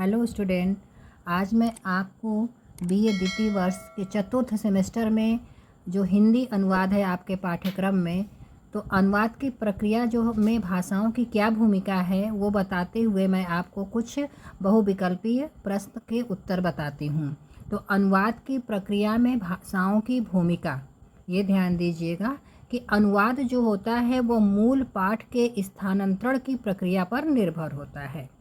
Hello student, आज मैं आपको बीए द्वितीय वर्ष के चतुर्थ सेमेस्टर में जो हिंदी अनुवाद है आपके पाठ्यक्रम में, तो अनुवाद की प्रक्रिया जो में भाषाओं की क्या भूमिका है वो बताते हुए मैं आपको कुछ बहुविकल्पीय प्रश्न के उत्तर बताती हूँ। तो अनुवाद की प्रक्रिया में भाषाओं की भूमिका, ये ध्यान दीजिएगा कि अनुवाद जो होता है वो मूल पाठ के स्थानांतरण की प्रक्रिया पर निर्भर होता है।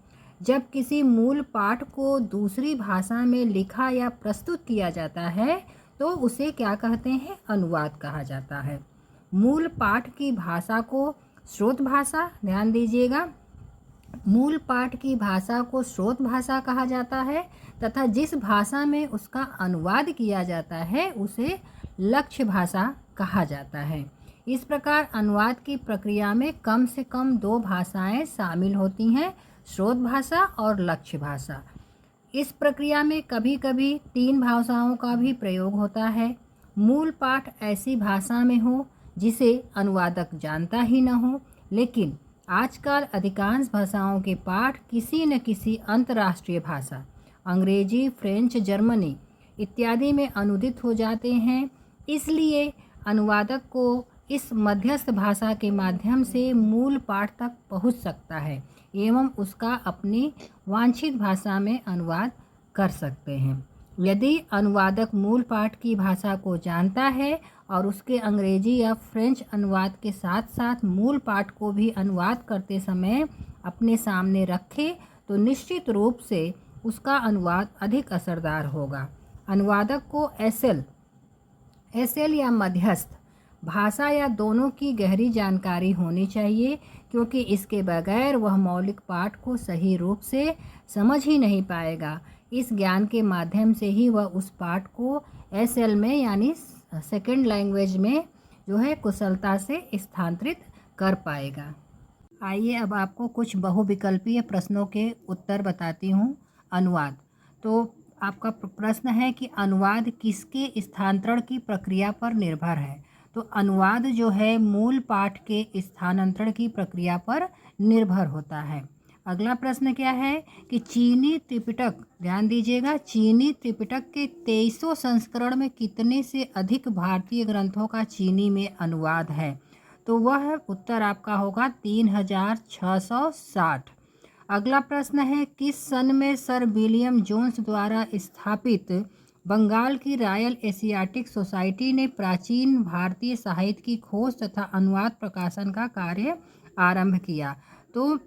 जब किसी मूल पाठ को दूसरी भाषा में लिखा या प्रस्तुत किया जाता है तो उसे क्या कहते हैं, अनुवाद कहा जाता है। मूल पाठ की भाषा को स्रोत भाषा, ध्यान दीजिएगा, मूल पाठ की भाषा को स्रोत भाषा कहा जाता है तथा जिस भाषा में उसका अनुवाद किया जाता है उसे लक्ष्य भाषा कहा जाता है। इस प्रकार अनुवाद की प्रक्रिया में कम से कम दो भाषाएं शामिल होती हैं, स्रोत भाषा और लक्ष्य भाषा। इस प्रक्रिया में कभी कभी तीन भाषाओं का भी प्रयोग होता है। मूल पाठ ऐसी भाषा में हो जिसे अनुवादक जानता ही न हो, लेकिन आजकल अधिकांश भाषाओं के पाठ किसी न किसी अंतर्राष्ट्रीय भाषा, अंग्रेजी, फ्रेंच, जर्मनी इत्यादि में अनुदित हो जाते हैं। इसलिए अनुवादक को इस मध्यस्थ भाषा के माध्यम से मूल पाठ तक पहुंच सकता है एवं उसका अपनी वांछित भाषा में अनुवाद कर सकते हैं। यदि अनुवादक मूल पाठ की भाषा को जानता है और उसके अंग्रेजी या फ्रेंच अनुवाद के साथ साथ मूल पाठ को भी अनुवाद करते समय अपने सामने रखे तो निश्चित रूप से उसका अनुवाद अधिक असरदार होगा। अनुवादक को एसएल या मध्यस्थ भाषा या दोनों की गहरी जानकारी होनी चाहिए, क्योंकि इसके बगैर वह मौलिक पाठ को सही रूप से समझ ही नहीं पाएगा। इस ज्ञान के माध्यम से ही वह उस पाठ को एसएल में यानी सेकंड लैंग्वेज में जो है कुशलता से स्थानांतरित कर पाएगा। आइए अब आपको कुछ बहुविकल्पीय प्रश्नों के उत्तर बताती हूँ। अनुवाद, तो आपका प्रश्न है कि अनुवाद किसके स्थानांतरण की प्रक्रिया पर निर्भर है। तो अनुवाद जो है मूल पाठ के स्थानांतरण की प्रक्रिया पर निर्भर होता है। अगला प्रश्न क्या है कि चीनी त्रिपिटक, ध्यान दीजिएगा, चीनी त्रिपिटक के 2300 संस्करण में कितने से अधिक भारतीय ग्रंथों का चीनी में अनुवाद है। तो वह उत्तर आपका होगा 3660। अगला प्रश्न है किस सन में सर विलियम जोन्स द्वारा स्थापित बंगाल की रॉयल एशियाटिक सोसाइटी ने प्राचीन भारतीय साहित्य की खोज तथा अनुवाद प्रकाशन का कार्य आरंभ किया। तो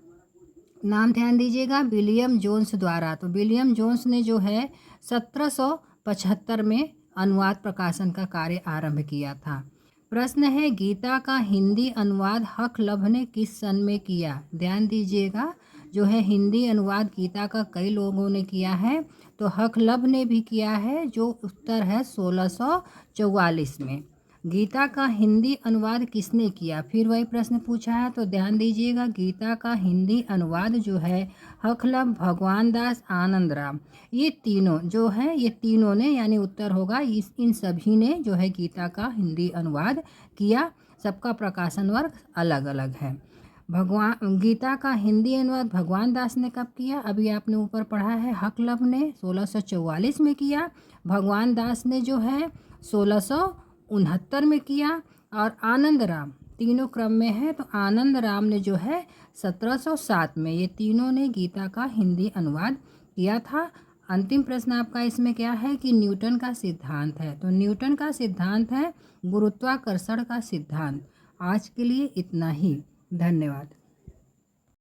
नाम ध्यान दीजिएगा, विलियम जोन्स द्वारा। तो विलियम जोन्स ने जो है 1775 में अनुवाद प्रकाशन का कार्य आरंभ किया था। प्रश्न है गीता का हिंदी अनुवाद हकलभ ने किस सन में किया। ध्यान दीजिएगा, जो है हिंदी अनुवाद गीता का कई लोगों ने किया है, तो हकलभ ने भी किया है, जो उत्तर है 1644 में। गीता का हिंदी अनुवाद किसने किया, फिर वही प्रश्न पूछा है। तो ध्यान दीजिएगा, गीता का हिंदी अनुवाद जो है हकलभ, भगवान दास, आनंद राम, ये तीनों जो है, ये तीनों ने, यानी उत्तर होगा इन सभी ने जो है गीता का हिंदी अनुवाद किया। सबका प्रकाशन वर्ग अलग अलग है। गीता का हिंदी अनुवाद भगवान दास ने कब किया, अभी आपने ऊपर पढ़ा है, हकलभ ने 1644 में किया, भगवान दास ने जो है 1669 में किया, और आनंद राम तीनों क्रम में है, तो आनंद राम ने जो है 1707 में। ये तीनों ने गीता का हिंदी अनुवाद किया था। अंतिम प्रश्न आपका इसमें क्या है कि न्यूटन का सिद्धांत है। तो न्यूटन का सिद्धांत है गुरुत्वाकर्षण का सिद्धांत। आज के लिए इतना ही, धन्यवाद।